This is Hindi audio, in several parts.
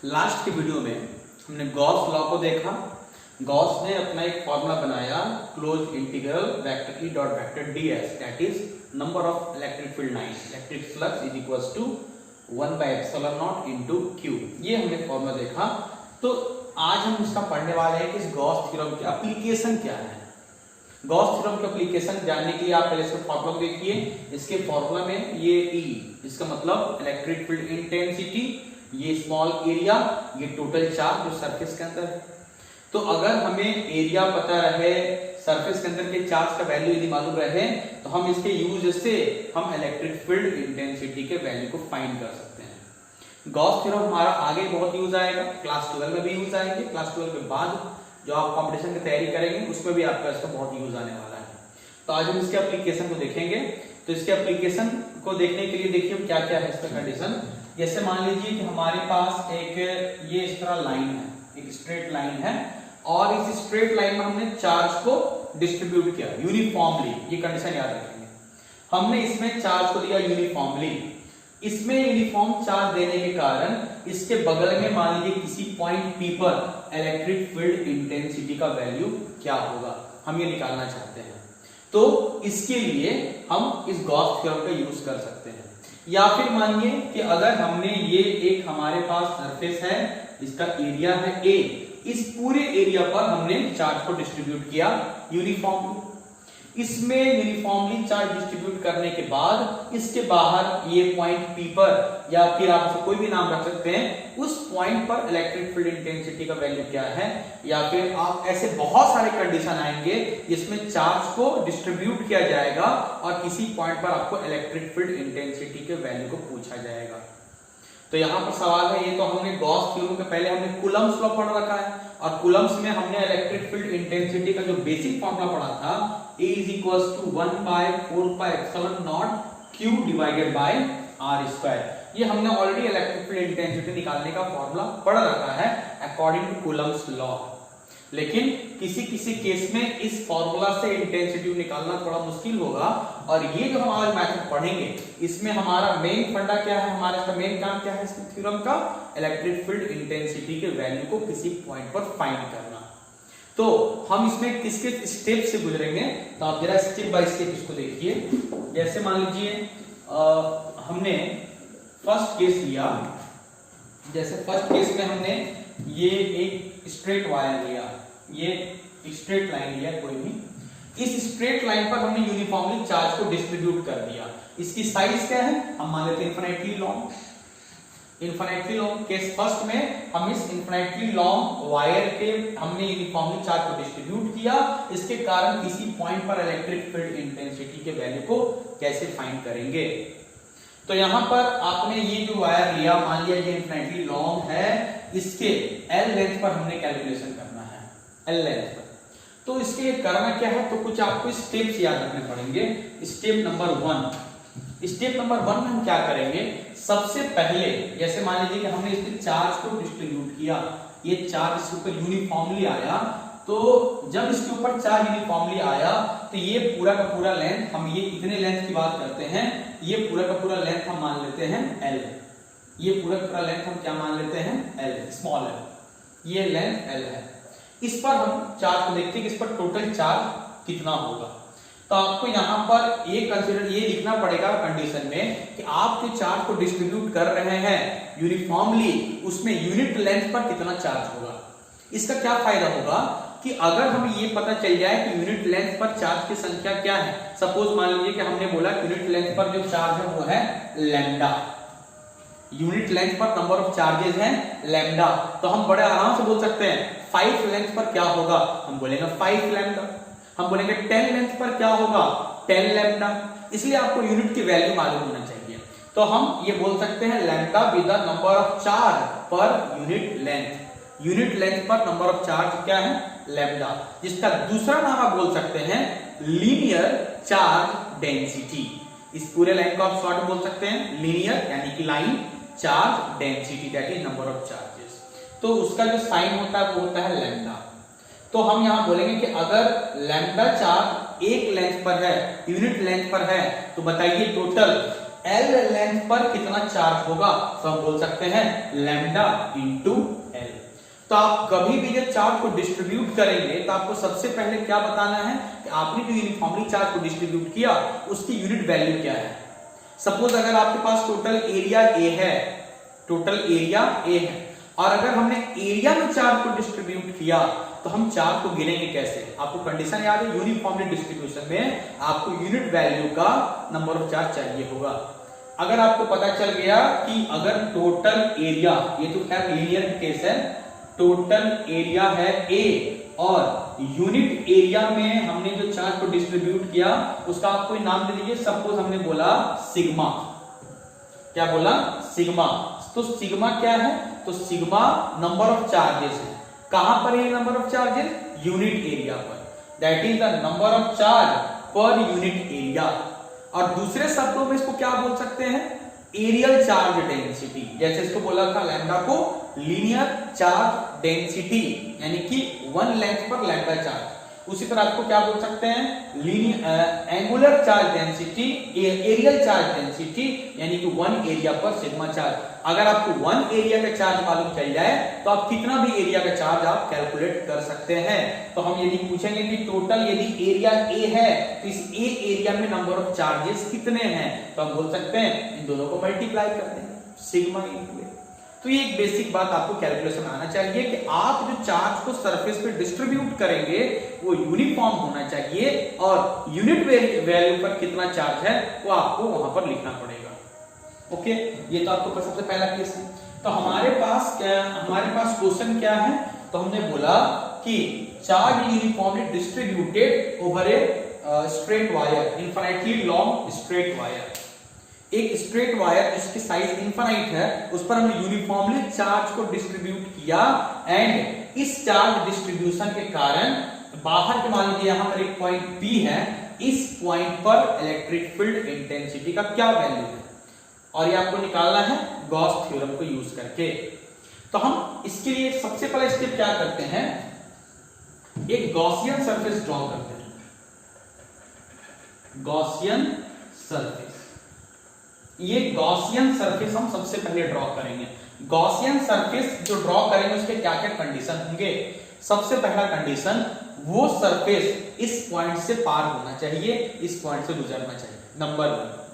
लास्ट की वीडियो में हमने गॉस लॉ को देखा। गॉस ने अपना एक फॉर्मूला बनाया, close integral vector E dot vector ds, that is number of electric field lines, electric flux is equals to 1/ε0 into q। ये हमने फॉर्मूला देखा। तो आज हम इसका पढ़ने वाले हैं कि इस गॉस थ्योरम की एप्लीकेशन क्या है। गॉस थ्योरम की एप्लीकेशन जानने के लिए आप पहले इसका फॉर्मूला देखिए। इसके फॉर्मूला में ये E, इसका मतलब इलेक्ट्रिक फील्ड इंटेंसिटी, ये स्मॉल एरिया, ये टोटल चार्ज जो सरफेस के अंदर है। तो अगर हमें एरिया पता रहे, सरफेस के अंदर के चार्ज का वैल्यू यदि मालूम रहे, तो हम इसके यूज से हम इलेक्ट्रिक फील्ड इंटेंसिटी के वैल्यू को फाइंड कर सकते हैं। गॉस थ्योरम हमारा आगे बहुत यूज आएगा, क्लास 12 में भी यूज आएंगे। क्लास 12 के बाद जो आप कंपटीशन की तैयारी करेंगे उसमें भी आपका इसका बहुत यूज आने वाला है। तो आज हम इसके एप्लीकेशन को देखेंगे। तो इसके एप्लीकेशन को देखने के लिए देखिए क्या क्या है इसका कंडीशन। जैसे मान लीजिए कि हमारे पास एक ये इस तरह लाइन है, एक स्ट्रेट लाइन है, और इस स्ट्रेट लाइन में हमने चार्ज को डिस्ट्रीब्यूट किया यूनिफॉर्मली। ये कंडीशन याद रखेंगे, हमने इसमें चार्ज को दिया यूनिफॉर्मली। इसमें यूनिफॉर्म चार्ज देने के कारण इसके बगल में मान लीजिए किसी पॉइंट P पर इलेक्ट्रिक फील्ड इंटेंसिटी का वैल्यू क्या होगा, हम ये निकालना चाहते हैं। तो इसके लिए हम इस गॉस थ्योरम का यूज कर सकते हैं। या फिर मानिए कि अगर हमने ये एक हमारे पास सरफेस है, इसका एरिया है A, इस पूरे एरिया पर हमने चार्ज को डिस्ट्रीब्यूट किया यूनिफॉर्मली। इसमें यूनिफॉर्मली चार्ज डिस्ट्रीब्यूट करने के बाद इसके बाहर ये पॉइंट P पर, या फिर आप उसे कोई भी नाम रख सकते हैं, उस पॉइंट पर इलेक्ट्रिक फील्ड इंटेंसिटी का वैल्यू क्या है। या फिर आप ऐसे बहुत सारे कंडीशन आएंगे जिसमें चार्ज को डिस्ट्रीब्यूट किया जाएगा और किसी पॉइंट पर आपको इलेक्ट्रिक फील्ड इंटेंसिटी के वैल्यू को पूछा जाएगा। तो यहाँ पर सवाल है, ये तो हमने गॉस थ्योरम के पहले हमने कूलम्ब्स लॉ पढ़ रखा है, और कूलम्ब्स में हमने इलेक्ट्रिक फील्ड इंटेंसिटी का जो बेसिक फॉर्मूला पढ़ा था, E is equals to 1/4πε0 Q divided by r²। ये हमने ऑलरेडी इलेक्ट्रिक फील्ड इंटेंसिटी निकालने का फॉर्मूला पढ़ रखा है अकॉर्डिंग टू कूलम्ब्स लॉ। लेकिन किसी किसी केस में इस फॉर्मूला से इंटेंसिटी निकालना थोड़ा मुश्किल होगा, और ये जो हम आज मैथड पढ़ेंगे इसमें हमारा मेन फंडा क्या है, हमारा इसका मेन काम क्या है इस थ्योरम का, इलेक्ट्रिक फील्ड इंटेंसिटी के वैल्यू को किसी पॉइंट पर फाइंड करना। तो हम इसमें किसके स्टेप से गुजरेंगे, तो आप जरा स्टेप बाय स्टेप इसको देखिए। जैसे मान लीजिए हमने फर्स्ट केस लिया। जैसे फर्स्ट केस में हमने ये एक स्ट्रेट वायर लिया, ये स्ट्रेट लाइन लिया कोई भी। इस स्ट्रेट लाइन पर हमने यूनिफॉर्मली चार्ज को डिस्ट्रीब्यूट कर दिया। इसकी साइज क्या है, हम मान लेते हैं infinitely long. Infinitely long case first में हम इस इनफिनिटली लॉन्ग वायर के हमने यूनिफॉर्मली चार्ज को डिस्ट्रीब्यूट किया। इसके कारण किसी पॉइंट पर इलेक्ट्रिक फील्ड इंटेंसिटी के वैल्यू को कैसे फाइंड करेंगे। तो यहां पर आपने ये जो वायर लिया, मान लिया ये इनफिनिटली लॉन्ग है, इसके L लेंथ पर हमने कैलकुलेशन करना है, L लेंथ पर। तो इसके करना क्या है, तो कुछ आपको स्टेप्स याद रखने पड़ेंगे। स्टेप नंबर 1, स्टेप नंबर 1 में हम क्या करेंगे, सबसे पहले जैसे मान लीजिए कि हमने इसके चार्ज को डिस्ट्रीब्यूट किया, ये चार्ज इसके ऊपर यूनिफॉर्मली आया। तो जब इसके ऊपर चार्ज यूनिफॉर्मली आया तो ये पूरा का पूरा लेंथ, हम ये इतने लेंथ की बात करते हैं, ये पूरा का पूरा लेंथ हम मान लेते हैं L। ये पूरा का पूरा लेंथ हम क्या मान लेते हैं, L, स्मॉल l, ये लेंथ L है। इस पर हम चार्ज को देखते हैं कि इस पर टोटल चार्ज कितना होगा। तो आपको यहाँ पर ये कंसीडर ये लिखना पड़ेगा कंडीशन में कि आप जो चार्ज को डिस्ट्रीब्यूट कर रहे हैं यूनिफॉर्मली, उसमें यूनिट लेंथ पर कितना चार्ज होगा। इसका क्या फायदा होगा कि अगर हमें ये पता चल जाए कि यूनिट लेंथ पर चार्ज की संख्या क्या है। सपोज मान लीजिए कि हमने बोला यूनिट लेंथ पर जो चार्ज है वो है लैम्डा, यूनिट लेंथ पर नंबर ऑफ चार्जेस हैं लैम्डा। तो हम बड़े आराम से बोल सकते हैं 5 लेंथ पर क्या होगा, हम बोलेंगे 5 लैम्डा। हम बोलेंगे 10 लेंथ पर क्या होगा, 10 लैम्डा। इसलिए आपको यूनिट की वैल्यू मालूम होना चाहिए। तो हम ये बोल सकते हैं lambda with the number of charge per unit length. Unit length पर नंबर ऑफ चार्ज क्या है, लैम्डा। जिसका दूसरा नाम आप बोल सकते हैं लीनियर चार्ज डेंसिटी। इस पूरे लाइन को आप शॉर्ट बोल सकते हैं लीनियर, यानी कि line charge density, that is number of charges. तो उसका जो साइन होता है वो होता है लैम्डा। तो हम यहां बोलेंगे कि अगर लैम्डा चार्ज एक लेंथ पर है, यूनिट लेंथ पर है, तो बताइए टोटल L लेंथ पर कितना चार्ज होगा, तो हम बोल सकते हैं लैम्डा इंटू L। तो आप कभी भी जब चार्ज को डिस्ट्रीब्यूट करेंगे तो आपको सबसे पहले क्या बताना है कि आपने जो यूनिफॉर्मली चार्ज को डिस्ट्रीब्यूट किया उसकी यूनिट वैल्यू क्या है। सपोज अगर आपके पास टोटल एरिया A है, टोटल एरिया A है, और अगर हमने एरिया में चार्ज को डिस्ट्रीब्यूट किया तो हम चार्ज को गिनेंगे कैसे। आपको कंडीशन याद है, यूनिफॉर्मली डिस्ट्रीब्यूशन में आपको यूनिट वैल्यू का नंबर ऑफ चार्ज चाहिए होगा। अगर आपको पता चल गया कि अगर टोटल एरिया, ये तो खैर लीनियर केस है, टोटल एरिया है A और यूनिट एरिया में हमने जो चार्ज को डिस्ट्रीब्यूट किया उसका आप कोई नाम दे दीजिए। सपोज हमने बोला सिग्मा, क्या बोला, सिग्मा। तो सिग्मा क्या है, तो सिग्मा नंबर ऑफ चार्जेस है। कहां पर है number of charges, unit area पर, that is the number of charge per unit area. और दूसरे शब्दों में इसको क्या बोल सकते हैं, एरियल चार्ज डेंसिटी। जैसे इसको बोला था लैम्डा को लीनियर चार्ज डेंसिटी, यानी कि वन लेंथ पर लैम्डा चार्ज। उसी तरह आपको क्या बोल सकते हैं, angular charge density, areal charge density, यानी कि वन एरिया पर सिग्मा चार्ज। अगर आपको वन एरिया का चार्ज मालूम चल जाए तो आप कितना भी एरिया का चार्ज आप कैलकुलेट कर सकते हैं। तो हम यदि पूछेंगे कि टोटल यदि एरिया A है तो इस A एरिया में नंबर ऑफ चार्जेस कितने हैं, तो हम बोल सकते हैं इन दोनों को मल्टीप्लाई कर देंगे, सिग्मा इंटू A। तो ये एक बेसिक बात आपको कैलकुलेशन आना चाहिए कि आप जो चार्ज को सरफेस पे डिस्ट्रीब्यूट करेंगे वो यूनिफॉर्म होना चाहिए और यूनिट वैल्यू पर कितना चार्ज है वो आपको वहां पर लिखना पड़ेगा। ओके, ये तो आपको सबसे पहला केस है। तो हमारे पास क्वेश्चन क्या है, तो हमने बोला कि चार्ज यूनिफॉर्मली डिस्ट्रीब्यूटेड ओवर ए straight wire, infinitely long straight wire. एक स्ट्रेट वायर जिसकी साइज इनफाइनाइट है उस पर हमने यूनिफॉर्मली चार्ज को डिस्ट्रीब्यूट किया एंड इस चार्ज डिस्ट्रीब्यूशन के कारण बाहर के मान लीजिए यहां पर एक पॉइंट P है, इस पॉइंट पर इलेक्ट्रिक फील्ड इंटेंसिटी का क्या वैल्यू है और ये आपको निकालना है गॉस थ्योरम को यूज करके। तो हम इसके लिए सबसे पहला स्टेप क्या करते हैं, एक गॉसियन सरफेस ड्रॉ करते हैं। गॉसियन सरफेस, ये गॉसियन सरफेस हम सबसे पहले ड्रॉ करेंगे। गॉसियन सरफेस जो ड्रॉ करेंगे उसके क्या क्या कंडीशन होंगे। सबसे पहला कंडीशन, वो सरफेस इस पॉइंट से पार होना चाहिए, इस पॉइंट से गुजरना चाहिए, नंबर 1।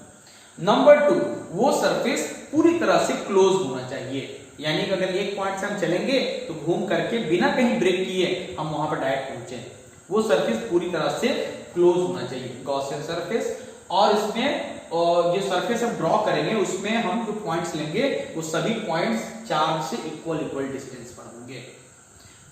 नंबर 2, वो सरफेस पूरी तरह से क्लोज होना चाहिए, यानी कि अगर एक पॉइंट से हम चलेंगे तो घूम करके बिना कहीं ब्रेक किए हम वहां पर डायरेक्ट पहुंचे, वो सरफेस पूरी तरह से क्लोज होना चाहिए, गॉसियन सरफेस। और इसमें जो सरफेस हम ड्रॉ करेंगे उसमें हम जो पॉइंट्स लेंगे वो सभी पॉइंट्स चार्ज से इक्वल डिस्टेंस पर होंगे।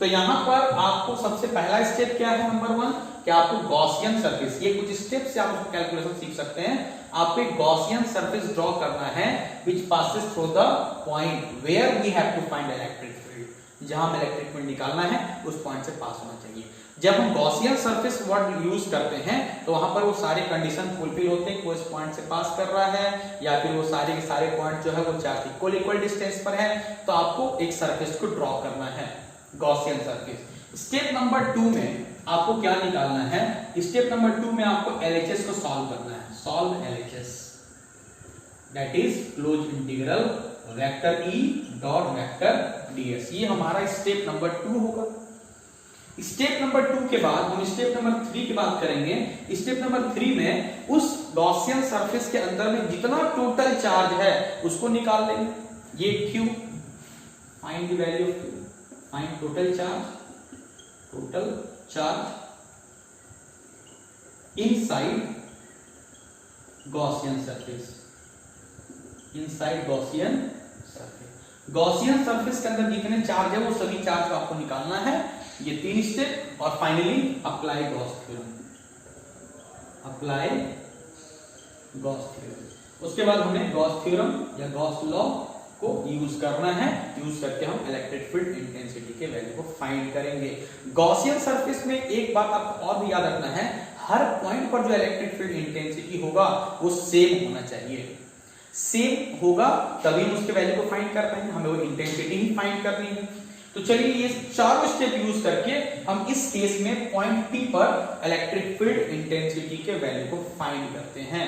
तो यहां पर आपको सबसे पहला स्टेप क्या है, नंबर 1, कि आपको गॉसियन सरफेस, ये कुछ स्टेप से आप कैलकुलेशन सीख सकते हैं। आपको एक गॉसियन सरफेस ड्रॉ करना है which passes through the point where we have to find electric field. जहां हमें इलेक्ट्रिक फील्ड निकालना है उस पॉइंट से पास होना चाहिए। जब हम गॉसियन सरफेस वर्ड यूज करते हैं तो वहां पर वो सारे कंडीशन फुलफिल होते हैं, कोई इस पॉइंट से पास कर रहा है या फिर वो सारे के सारे पॉइंट जो है वो चार्ज इक्वल डिस्टेंस पर है। तो आपको एक सरफेस को ड्रॉ करना है, गॉसियन सरफेस। स्टेप नंबर 2 में आपको क्या निकालना है, स्टेप नंबर 2 में आपको LHS को सॉल्व करना है। Solve LHS, that is close integral vector E dot vector ds। ये हमारा स्टेप नंबर 2 होगा। स्टेप नंबर 2 के बाद हम स्टेप नंबर 3 की बात करेंगे। स्टेप नंबर 3 में उस गॉसियन सरफेस के अंदर में जितना टोटल चार्ज है उसको निकाल लेंगे। ये Q, find the value of Q, find total charge inside Gaussian surface, inside Gaussian surface. Gaussian surface के अंदर जितने चार्ज है वो सभी चार्ज को आपको निकालना है। ये 3 स्टेप और finally apply Gauss theorem, apply Gauss theorem. उसके बाद हमें गॉस थ्योरम या गॉस लॉ को यूज करना है, यूज करके हम इलेक्ट्रिक फील्ड इंटेंसिटी के वैल्यू को फाइंड करेंगे। गॉसियन सरफेस में एक बात आपको और भी याद रखना है, हर पॉइंट पर जो इलेक्ट्रिक फील्ड इंटेंसिटी होगा वो सेम होना चाहिए। सेम होगा तभी हम उसके वैल्यू को फाइंड कर पाएंगे, हमें वो इंटेंसिटी ही फाइंड करनी है। तो चलिए ये चारों स्टेप यूज करके हम इस केस में पॉइंट P पर इलेक्ट्रिक फील्ड इंटेंसिटी के वैल्यू को फाइंड करते हैं।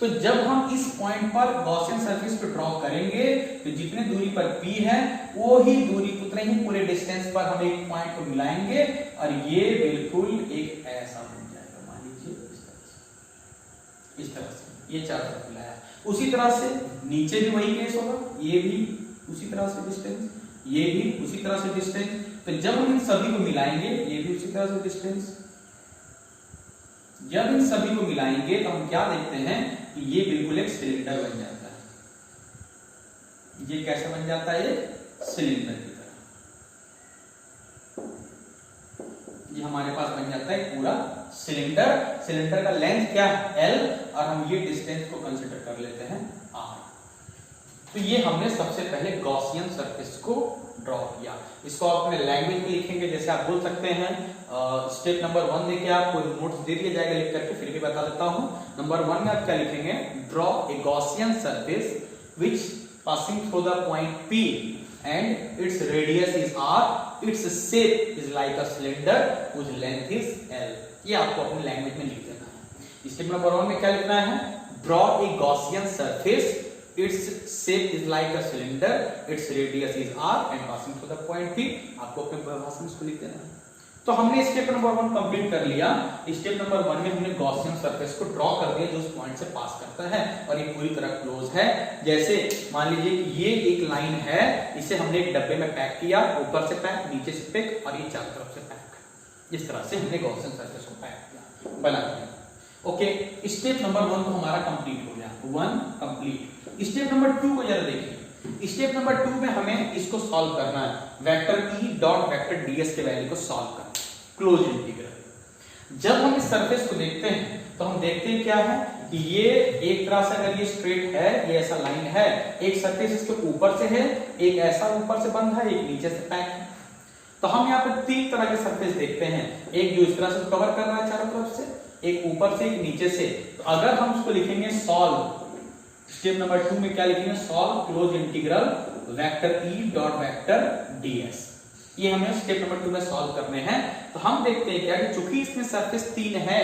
तो जब हम इस पॉइंट पर गॉसियन सरफेस को ड्रॉ करेंगे तो जितने दूरी पर P है वो ही दूरी उतने ही पूरे डिस्टेंस पर हम एक पॉइंट को मिलाएंगे और ये बिल्कुल एक ऐसा बन जाएगा। मान लीजिए इस तरह से ये चारों तरफ मिलाया। उसी तरह से नीचे भी वही केस होगा, ये भी उसी तरह से डिस्टेंस, ये भी उसी तरह से डिस्टेंस। तो जब हम इन सभी को मिलाएंगे, ये भी उसी तरह से डिस्टेंस, जब इन सभी को मिलाएंगे तो हम क्या देखते हैं कि ये बिल्कुल एक सिलेंडर बन जाता है। ये कैसे बन जाता है? सिलेंडर की तरह ये हमारे पास बन जाता है पूरा सिलेंडर। सिलेंडर का लेंथ क्या है? L, और हम ये डिस्टेंस को कंसीडर कर लेते हैं R। तो ये हमने सबसे पहले गॉसियन सरफेस को ड्रॉ किया। इसको आप अपने लैंग्वेज में लिखेंगे, जैसे आप बोल सकते हैं स्टेप नंबर 1 देखिए, आपको नोट्स दे दिया जाएगा लिख करके, फिर भी बता देता हूं। नंबर 1 में आप क्या लिखेंगे? Draw a Gaussian surface which passing through the point P and its radius is R, its shape is like a cylinder whose length is L। ये आपको अपने लैंग्वेज में लिख देना है। स्टेप नंबर 1 में क्या लिखना है? Draw a Gaussian surface, its shape is like a cylinder, its radius is R and passing through the point P। आपको अपने भाषा में इसको लिख देना है। तो हमने स्टेप नंबर 1 कंप्लीट कर लिया। स्टेप नंबर 1 में हमने गॉसियन सरफेस को ड्रॉ कर दिया जो उस पॉइंट से पास करता है और ये पूरी तरह क्लोज है। जैसे मान लीजिए कि ये एक लाइन है, इसे हमने एक डब्बे में पैक किया, ऊपर से पैक, नीचे से पैक और ये चारों तरफ से पैक। इस तरह से हमने गॉसियन सरफेस को पैक किया, बना दिया। ओके, स्टेप नंबर 1 तो हमारा कंप्लीट हो गया, 1 कंप्लीट। स्टेप नंबर 2 को जरा देखिए। स्टेप नंबर 2 में हमें इसको सॉल्व करना है, vector E dot vector ds के वैल्यू को सॉल्व करना, क्लोज इंटीग्रल। जब हम इस सरफेस को देखते हैं तो हम देखते हैं क्या है कि ये एक तरह से अगर ये स्ट्रेट है, ये ऐसा लाइन है, एक सरफेस इसके ऊपर से है, एक ऐसा ऊपर से बंद है, एक नीचे से पैक है। तो हम यहाँ पे 3 तरह के सरफेस देखते हैं, एक जो इस तरह से कवर कर रहा है चारों तरफ से, एक ऊपर से, एक नीचे से। तो अगर हम उसको लिखेंगे सॉल्व, स्टेप नंबर 2 में क्या लिखेंगे? Solve close integral vector E dot vector ds। ये हमें स्टेप नंबर 2 में सॉल्व करने हैं। तो हम देखते हैं क्या कि चूंकि इसमें सरफेस 3 है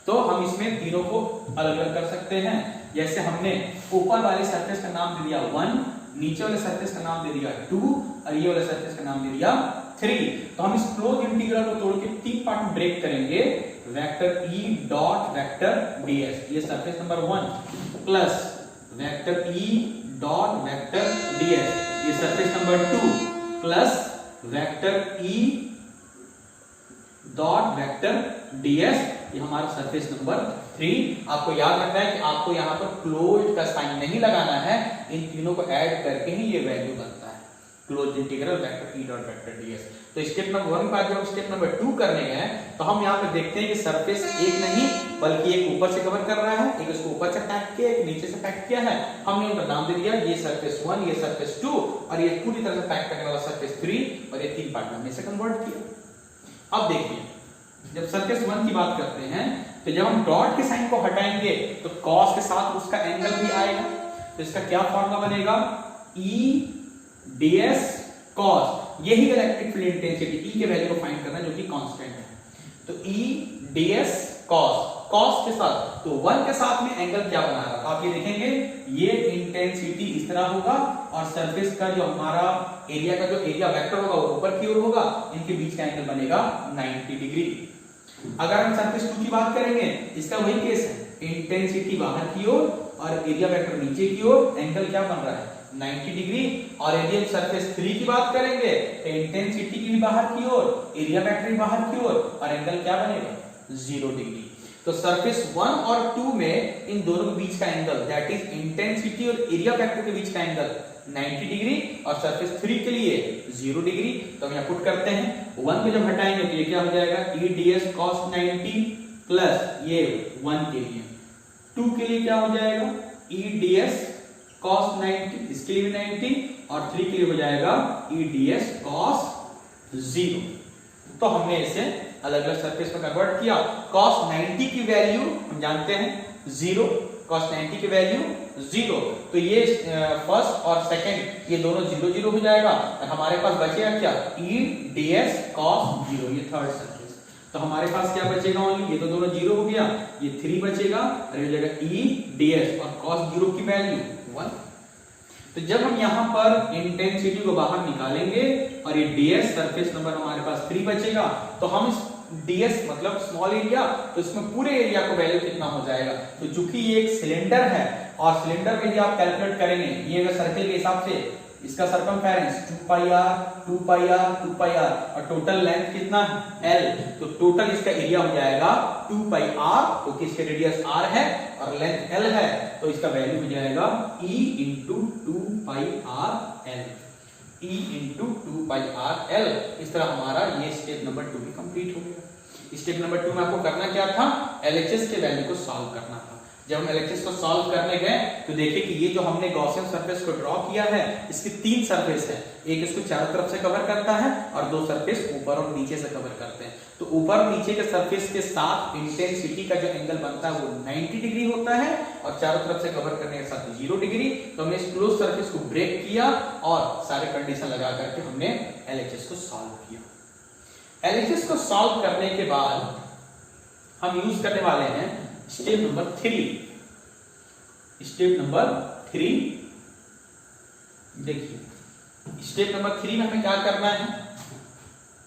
तो हम इसमें तीनों को अलग अलग कर सकते हैं। जैसे हमने ऊपर वाले सरफेस का नाम दे दिया 1, नीचे वाले सरफेस का नाम दे दिया 2 और ये वाले सरफेस का नाम दे दिया 3। तो हम इस क्लोज इंटीग्रल को तोड़ के 3 पार्ट में ब्रेक करेंगे, vector E dot vector ds, ये surface number 1, plus vector E dot vector ds, ये surface number 2, plus vector E dot vector ds, ये हमारा सरफेस नंबर 3। आपको याद रखना है कि आपको यहाँ पर क्लोज का साइन नहीं लगाना है, इन तीनों को ऐड करके ही ये वैल्यू बनता है, close integral vector E dot vector ds। तो स्टेप नंबर 1 के बाद जब हम स्टेप नंबर 2 करने गए तो हम यहाँ पे देखते हैं कि सरफेस एक नहीं बल्कि एक ऊपर से कवर कर रहा है, एक इसको ऊपर से पैक किया, एक नीचे से पैक किया है। हमने उनका नाम दे दिया, ये सरफेस 1, ये सरफेस 2 और ये पूरी तरह से पैक करने वाला सरफेस 3, और ये 3 पार्ट में हमने इसे कन्वर्ट किया। अब देखिए, जब सरफेस 1 की बात करते हैं तो जब हम डॉट के साइन को हटाएंगे तो cos के साथ उसका एंगल भी आएगा। तो इसका क्या फॉर्मूला बनेगा? E ds cos, यही इलेक्ट्रिक फील्ड इंटेंसिटी E के वैल्यू को फाइंड करना है जो कि कांस्टेंट है। तो E ds cos के साथ, तो 1 के साथ में एंगल क्या बना रहा था आप ये देखेंगे, ये इंटेंसिटी इस तरह होगा और सरफेस का जो हमारा एरिया का जो एरिया वेक्टर होगा वो ऊपर की ओर होगा, इनके बीच का एंगल बनेगा 90 डिग्री। अगर हम सरफेस 2 की बात करेंगे, इसका वही केस है, इंटेंसिटी बाहर की ओर और एरिया वेक्टर नीचे की ओर, एंगल क्या बन रहा है 90 डिग्री। और यदि हम सरफेस 3 की बात करेंगे तो इंटेंसिटी की भी बाहर की ओर, एरिया वेक्टर भी बाहर की ओर और एंगल क्या बनेगा 0 डिग्री। तो सरफेस 1 और 2 में इन दोनों के बीच का एंगल दैट इज इंटेंसिटी और एरिया वेक्टर के बीच का एंगल 90 डिग्री और सरफेस 3 के लिए 0 डिग्री। तो हम यहाँ पुट करते हैं, 1 को जब हटाएंगे तो ये क्या हो जाएगा E ds cos 90 प्लस ये 1 के लिए, 2 के लिए क्या हो जाएगा E ds cos 90, इसके लिए भी 90 और 3 के लिए हो जाएगा E ds cos 0। तो हमने इसे अलग अलग सरफेस में कन्वर्ट किया। cos 90 की वैल्यू हम जानते हैं 0, cos 90 की वैल्यू 0, तो ये फर्स्ट और सेकंड ये दोनों 0 0 हो जाएगा और हमारे पास बचेगा क्या E ds cos 0, ये थर्ड सरफेस। तो हमारे पास क्या बचेगा ओनली, ये तो दोनों जीरो हो गया, ये 3 बचेगा और ये हो जाएगा E ds और cos 0 की वैल्यू 1। तो जब हम यहाँ पर इंटेंसिटी को बाहर निकालेंगे और ये ds सरफेस नंबर हमारे पास 3 बचेगा, तो हम इस ds मतलब स्मॉल एरिया, तो इसमें पूरे एरिया को वैल्यू कितना हो जाएगा। तो चूंकि ये एक सिलेंडर है और सिलेंडर में यदि आप कैलकुलेट करेंगे, ये अगर सर्कल के हिसाब से इसका सरकमफेरेंस 2πr और टोटल लेंथ कितना है l, तो टोटल इसका एरिया हो जाएगा 2πr, क्योंकि इसके रेडियस r है और लेंथ l है, तो इसका वैल्यू हो जाएगा E into 2πrl, E into 2πrl। इस तरह हमारा ये स्टेप नंबर 2 भी कंप्लीट हो गया। स्टेप नंबर 2 में आपको करना क्या था, LHS के वैल्यू को सॉल्व करना था। जब हम LHS को सॉल्व करने गए तो देखे कि ये जो हमने गॉसियन सरफेस को ड्रॉ किया है, इसकी 3 सरफेस है, एक इसको चारों तरफ से कवर करता है और 2 सरफेस ऊपर और नीचे से कवर करते हैं। तो ऊपर और नीचे के सरफेस के साथ इंटेंसिटी का जो एंगल बनता है वो 90 डिग्री होता है और चारों तरफ से कवर करने के साथ 0 डिग्री। तो हमने इस क्लोज सरफेस को ब्रेक किया और सारे कंडीशन लगा करके हमने LHS को सॉल्व किया। LHS को सॉल्व करने के बाद हम यूज करने वाले हैं स्टेप नंबर 3। स्टेप नंबर 3 देखिए, स्टेप नंबर 3 में हमें क्या करना है,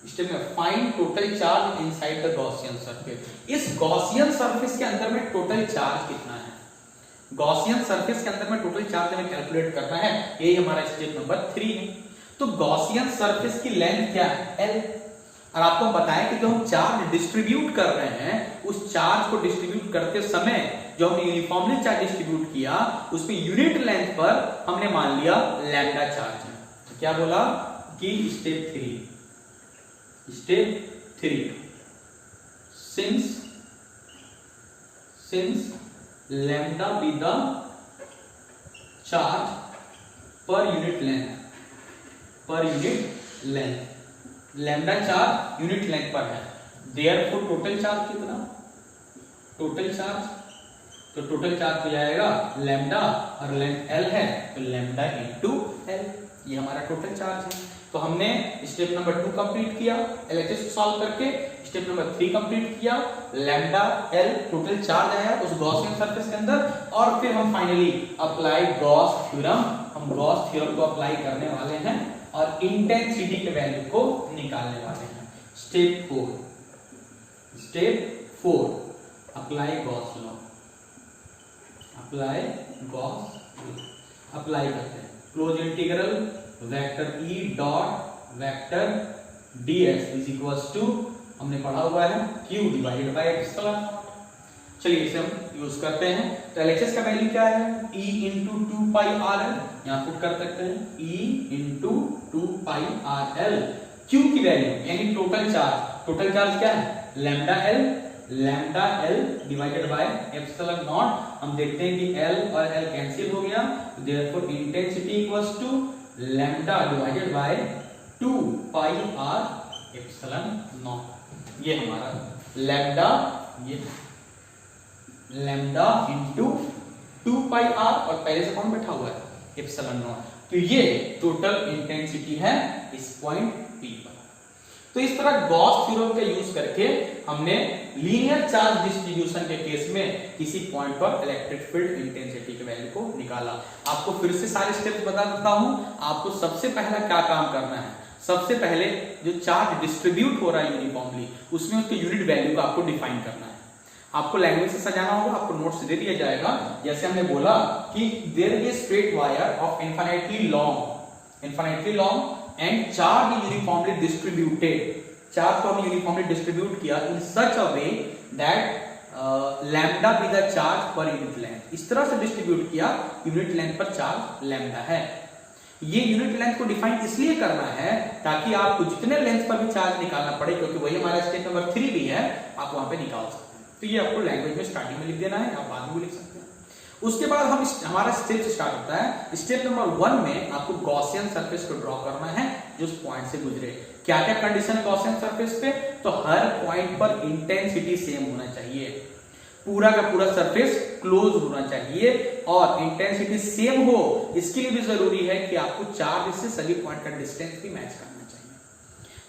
स्टेप में find total charge inside the Gaussian surface. इस गॉसियन सरफेस के अंदर में टोटल चार्ज कितना है, गॉसियन सरफेस के अंदर में टोटल चार्ज हमें कैलकुलेट करना है, यही हमारा स्टेप नंबर 3 है। तो गॉसियन सरफेस की लेंथ क्या है, L, और आपको बताएं कि जो हम चार्ज डिस्ट्रीब्यूट कर रहे हैं, उस चार्ज को डिस्ट्रीब्यूट करते समय जो हमने यूनिफॉर्मली चार्ज डिस्ट्रीब्यूट किया, उसमें यूनिट लेंथ पर हमने मान लिया लैम्डा चार्ज है। तो क्या बोला कि step 3 since lambda be the charge per unit length, lambda charge unit length पर है, देयरफॉर टोटल चार्ज कितना, टोटल चार्ज हो जाएगा लैम्डा और लेंथ L है, तो लैम्डा इंटू L, ये हमारा टोटल चार्ज है। तो हमने स्टेप नंबर 2 कंप्लीट किया LHS को सॉल्व करके, स्टेप नंबर 3 कंप्लीट किया, लैम्डा L टोटल चार्ज आया उस गॉसियन सरफेस के अंदर, और फिर हम फाइनली अप्लाई गॉस थ्योरम, हम गॉस थ्योरम को अप्लाई करने वाले हैं और इंटेंसिटी के वैल्यू को निकालने वाले हैं। Step 4 apply Gauss law, apply करते हैं। Close integral vector E dot vector ds is equals to, हमने पढ़ा हुआ है Q डिवाइडेड बाय एप्सिलॉन। चलिए इसे हम यूज करते हैं। तो LHS का वैल्यू क्या है, E इंटू 2πrl, यहाँ पुट कर सकते हैं E इंटू 2πrl। Q की वैल्यू यानी टोटल चार्ज क्या है, lambda L divided by epsilon not. हम देखते हैं कि L और L कैंसिल हो गया, therefore intensity equals to lambda divided by 2πr epsilon naught. ये हमारा लैम्डा इंटू 2πr और पहले से कौन बैठा हुआ है, एप्सिलॉन नॉट। तो ये टोटल इंटेंसिटी है इस पॉइंट P पर। तो इस तरह गॉस थ्योरम का यूज करके हमने लीनियर चार्ज डिस्ट्रीब्यूशन के केस में किसी पॉइंट पर इलेक्ट्रिक फील्ड इंटेंसिटी के वैल्यू को निकाला। आपको फिर से सारे स्टेप्स बता देता हूं। आपको सबसे पहला क्या काम करना है, सबसे पहले जो चार्ज डिस्ट्रीब्यूट हो रहा है यूनिफॉर्मली, उसमें उसके यूनिट वैल्यू को आपको डिफाइन करना है। आपको लैंग्वेज से सजाना होगा, आपको नोट्स दे दिया जाएगा। जैसे हमने बोला कि there is a straight wire of infinitely long and charge uniformly distributed, charge को हमने यूनिफॉर्मली डिस्ट्रीब्यूट किया in such a way that lambda be the charge per unit length. इस तरह से डिस्ट्रीब्यूट किया, यूनिट लेंथ पर चार्ज लैम्डा है। ये यूनिट लेंथ को डिफाइन इसलिए करना है ताकि आपको जितने लेंथ पर भी चार्ज निकालना पड़े, क्योंकि वही हमारा स्टेप नंबर 3 भी है, आप वहां पे निकाल सकते हैं। तो ये आपको लैंग्वेज में स्टार्टिंग में लिख देना है, आप बाद में भी लिख सकते हैं। उसके बाद हमारा स्टेप स्टार्ट होता है। स्टेप नंबर 1 में आपको गॉसियन सरफेस को ड्रॉ करना है जो उस पॉइंट से गुजरे। क्या क्या कंडीशन है गॉसियन सरफेस पे, तो हर पॉइंट पर इंटेंसिटी सेम होना चाहिए, पूरा का पूरा सरफेस क्लोज होना चाहिए और इंटेंसिटी सेम हो। इसके लिए भी जरूरी है कि आपको चार्ज से सभी पॉइंट का डिस्टेंस भी मैच करना चाहिए।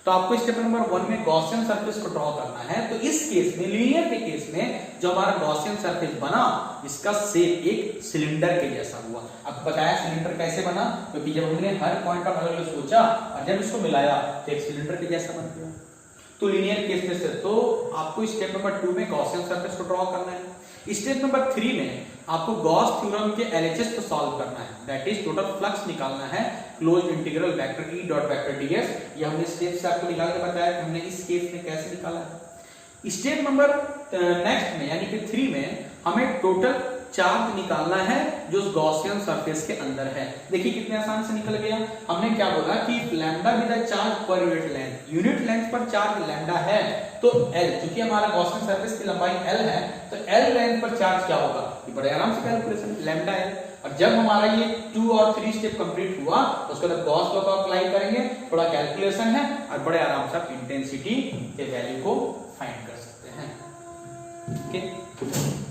तो तो आपको स्टेप नंबर 1 में गॉसियन सरफेस को ड्रॉ करना है। तो इस केस में, लीनियर के केस में, जो हमारा गॉसियन सरफेस बना, इसका शेप एक सिलेंडर के जैसा हुआ। अब बताया सिलेंडर कैसे बना, क्योंकि जब हमने हर पॉइंट का अलग अलग सोचा और जब इसको मिलाया तो एक सिलेंडर के जैसा बन गया। तो लीनियर केस में से तो आपको स्टेप नंबर 2 में गॉसियन सरफेस को ड्रॉ करना है। स्टेप नंबर 3 में आपको गॉस थ्योरम के एलएचएस को सॉल्व करना है, दैट इज टोटल फ्लक्स निकालना है, close integral vector E dot vector DS. ये हमने स्टेप से आपको निकाल के बताया कि हमने इस केस में कैसे निकाला है। स्टेप नंबर नेक्स्ट में यानी कि 3 में हमें टोटल चार्ज निकालना है जो गॉसियन सरफेस के अंदर है। देखिए कितने आसान से निकल गया। हमने क्या बोला कि lambda with the charge per unit length पर चार्ज लैम्डा है, तो L, चूंकि हमारा गॉसियन सरफेस की लंबाई L है, तो L लेंथ पर चार्ज क्या होगा, ये बड़े आराम से कैलकुलेशन, लैम्डा L। और जब हमारा ये 2 और 3 स्टेप कंप्लीट हुआ, उसके बाद गॉस लॉ को अप्लाई करेंगे, थोड़ा कैलकुलेशन है और बड़े आराम से आप इंटेंसिटी के वैल्यू को फाइंड कर सकते हैं। ओके।